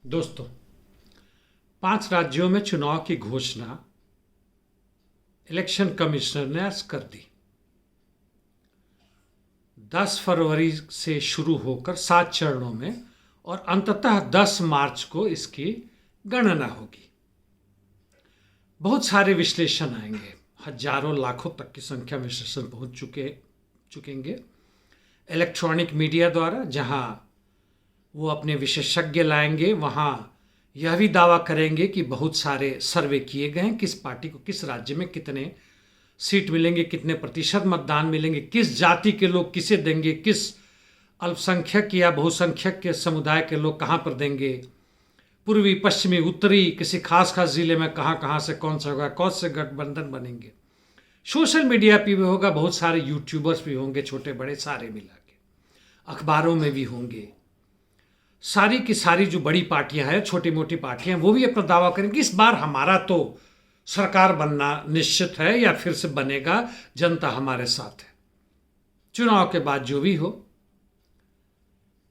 दोस्तों, 5 राज्यों में चुनाव की घोषणा इलेक्शन कमिश्नर ने आज कर दी। 10 फरवरी से शुरू होकर 7 चरणों में और अंततः 10 मार्च को इसकी गणना होगी। बहुत सारे विश्लेषण आएंगे, हजारों लाखों तक की संख्या में विश्लेषण पहुंच चुकेंगे इलेक्ट्रॉनिक मीडिया द्वारा। जहां वो अपने विशेषज्ञ लाएंगे, वहां यह भी दावा करेंगे कि बहुत सारे सर्वे किए गए हैं, किस पार्टी को किस राज्य में कितने सीट मिलेंगे, कितने प्रतिशत मतदान मिलेंगे, किस जाति के लोग किसे देंगे, किस अल्पसंख्यक या बहुसंख्यक के समुदाय के लोग कहाँ पर देंगे, पूर्वी पश्चिमी उत्तरी किसी खास जिले में कहाँ से कौन सा होगा, कौन से गठबंधन बनेंगे। सोशल मीडिया पे भी होगा, बहुत सारे यूट्यूबर्स भी होंगे, छोटे बड़े सारे मिला के, अखबारों में भी होंगे। सारी की सारी जो बड़ी पार्टियां हैं, छोटी मोटी पार्टियां, वो भी अपना दावा करेंगे इस बार हमारा तो सरकार बनना निश्चित है या फिर से बनेगा, जनता हमारे साथ है। चुनाव के बाद जो भी हो।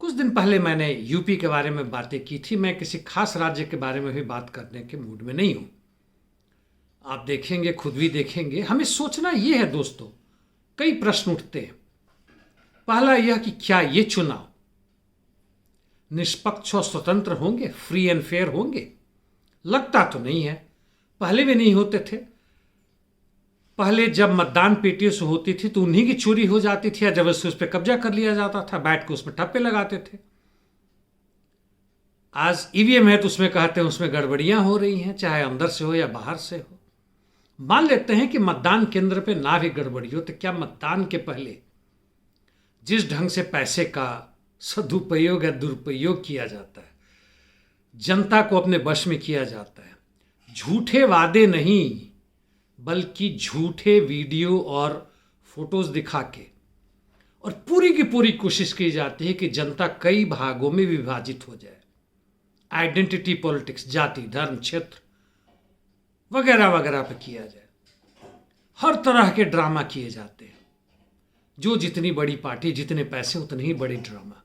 कुछ दिन पहले मैंने यूपी के बारे में बातें की थी। मैं किसी खास राज्य के बारे में भी बात करने के मूड में नहीं हूं। आप देखेंगे, खुद भी देखेंगे। हमें सोचना यह है दोस्तों, कई प्रश्न उठते हैं। पहला यह कि क्या ये चुनाव निष्पक्ष और स्वतंत्र होंगे, फ्री एंड फेयर होंगे? लगता तो नहीं है। पहले भी नहीं होते थे। पहले जब मतदान पेटियों से होती थी तो उन्हीं की चोरी हो जाती थी या जबरदस्ती उस पर कब्जा कर लिया जाता था, बैठ के उसमें ठप्पे लगाते थे। आज ईवीएम है तो उसमें कहते हैं उसमें गड़बड़ियां हो रही हैं, चाहे अंदर से हो या बाहर से हो। मान लेते हैं कि मतदान केंद्र पे ना भी गड़बड़ी हो, तो क्या मतदान के पहले जिस ढंग से पैसे का सदुपयोग या दुरुपयोग किया जाता है, जनता को अपने वश में किया जाता है, झूठे वादे नहीं बल्कि झूठे वीडियो और फोटोज दिखा के, और पूरी की पूरी कोशिश की जाती है कि जनता कई भागों में विभाजित हो जाए। आइडेंटिटी पॉलिटिक्स, जाति, धर्म, क्षेत्र वगैरह वगैरह पे किया जाए। हर तरह के ड्रामा किए जाते हैं। जो जितनी बड़ी पार्टी, जितने पैसे, उतने ही बड़े ड्रामा।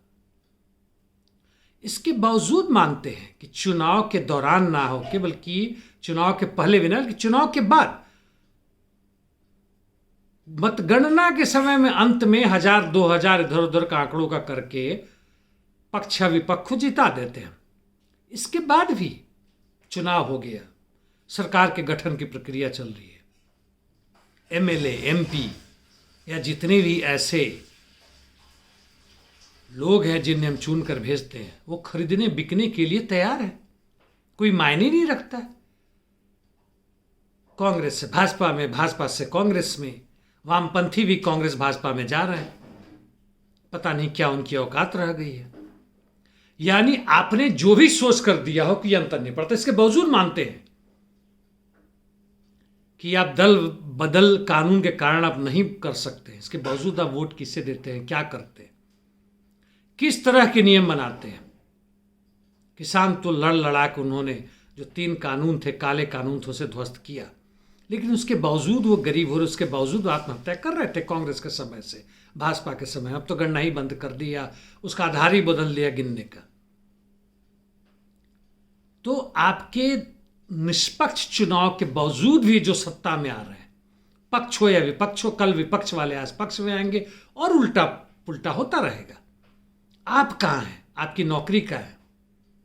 इसके बावजूद मानते हैं कि चुनाव के दौरान ना हो के, बल्कि चुनाव के पहले भी ना, बल्कि चुनाव के बाद मतगणना के समय में अंत में 1000-2000 इधर उधर का आंकड़ों का करके पक्ष विपक्ष को जिता देते हैं। इसके बाद भी चुनाव हो गया, सरकार के गठन की प्रक्रिया चल रही है। एमएलए, एमपी या जितने भी ऐसे लोग हैं जिन्हें हम चुन कर भेजते हैं, वो खरीदने बिकने के लिए तैयार है। कोई मायने नहीं रखता है। कांग्रेस से भाजपा में, भाजपा से कांग्रेस में, वामपंथी भी कांग्रेस भाजपा में जा रहे हैं। पता नहीं क्या उनकी औकात रह गई है। यानी आपने जो भी सोच कर दिया हो कि अंतर नहीं पड़ता, इसके बावजूद मानते हैं कि आप दल बदल कानून के कारण आप नहीं कर सकते। इसके बावजूद आप वोट किसे देते हैं, क्या करते हैं, किस तरह के नियम बनाते हैं। किसान तो लड़ लड़ा के उन्होंने जो 3 कानून थे, काले कानून थे, उसे ध्वस्त किया, लेकिन उसके बावजूद वो गरीब हो रहे, उसके बावजूद आत्महत्या कर रहे थे कांग्रेस के समय से, भाजपा के समय। अब तो गणना ही बंद कर दिया, उसका आधार ही बदल दिया गिनने का। तो आपके निष्पक्ष चुनाव के बावजूद भी जो सत्ता में आ रहे हैं, पक्ष हो या विपक्ष हो, कल विपक्ष वाले आज पक्ष में आएंगे और उल्टा पुल्टा होता रहेगा। आप कहाँ हैं? आपकी नौकरी कहाँ है?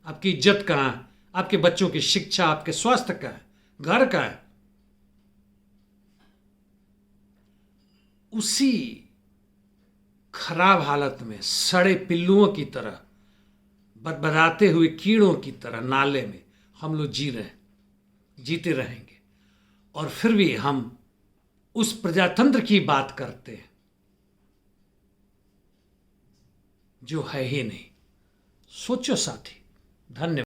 आपकी इज्जत कहाँ है? आपके बच्चों की शिक्षा, आपके स्वास्थ्य कहाँ है? घर कहाँ है? उसी खराब हालत में सड़े पिल्लुओं की तरह, बदबदाते हुए कीड़ों की तरह नाले में हम लोग जी रहे हैं, जीते रहेंगे। और फिर भी हम उस प्रजातंत्र की बात करते हैं जो है ही नहीं। सोचो साथी। धन्यवाद।